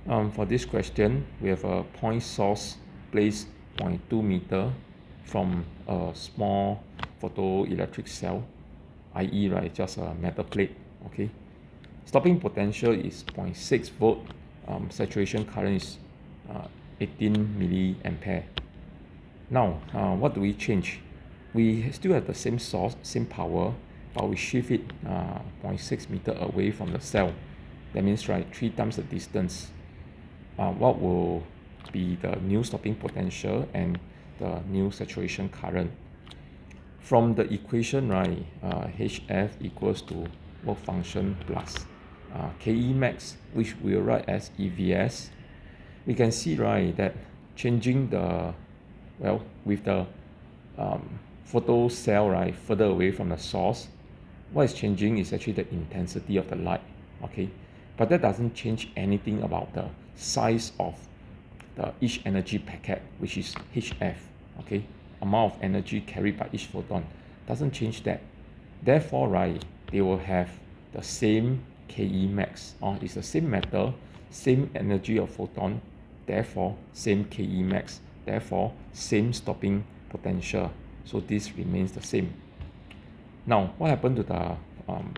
For this question, we have a point source placed 0.2 meter from a small photoelectric cell, i.e. right, just a metal plate. Okay, stopping potential is 0.6 volt. Saturation current is 18 milliampere. Now, what do we change? We still have the same source, same power, but we shift it 0.6 meter away from the cell. That means, right, 3 times the distance. What will be the new stopping potential and the new saturation current? From the equation, right, HF equals to work function plus KE max, which we'll write as EVS. We can see, right, that changing the, well, with the photo cell, right, further away from the source, what is changing is actually the intensity of the light. Okay, but that doesn't change anything about the size of the each energy packet, which is HF. Okay, amount of energy carried by each photon doesn't change that. Therefore, right, they will have the same KE max. It's the same metal, same energy of photon, therefore same KE max, therefore same stopping potential. So this remains the same. Now, what happened to the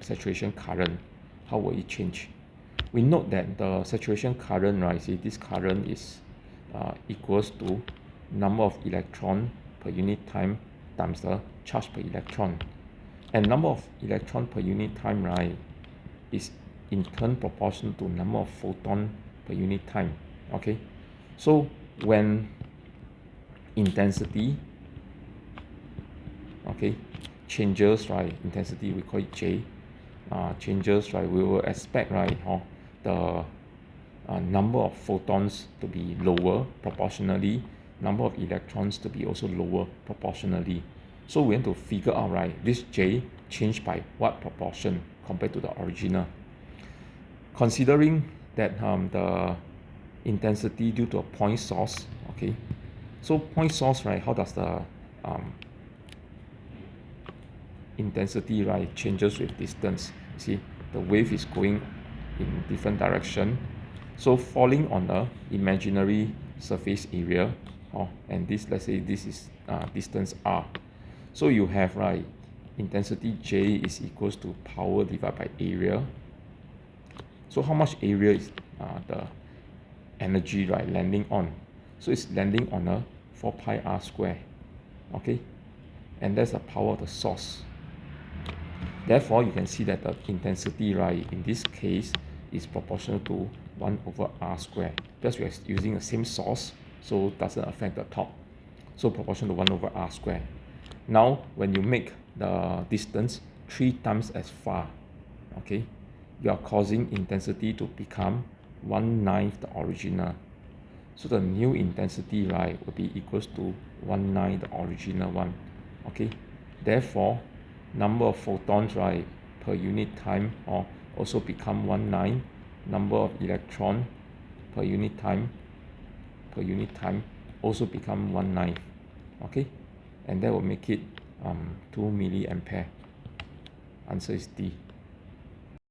saturation current? How will it change? We note that the saturation current, right, see, this current is equals to number of electron per unit time times the charge per electron. And number of electron per unit time, right, is in turn proportional to number of photon per unit time. Okay, so when intensity, okay, changes, right, intensity, we call it J, changes, right, we will expect, right, the number of photons to be lower proportionally, number of electrons to be also lower proportionally. So we want to figure out, right, this J changed by what proportion compared to the original. Considering that the intensity due to a point source, okay, so point source, right, how does the intensity, right, changes with distance? See, the wave is going in different direction, so falling on the imaginary surface area, and this, let's say this is distance r, so you have, right, intensity J is equals to power divided by area. So how much area is the energy, right, landing on? So it's landing on a 4 pi r square. Okay, and that's the power of the source. Therefore, you can see that the intensity, right, in this case is proportional to 1 over r square, because we are using the same source, so it doesn't affect the top. So proportional to 1 over r square. Now, when you make the distance 3 times as far, okay, you are causing intensity to become 1/9 the original. So the new intensity, right, will be equals to 1/9 the original one. Okay, therefore, number of photons, right, per unit time also become 1/9. Number of electron per unit time also become 1/9. Okay, and that will make it 2 milliampere. Answer is D.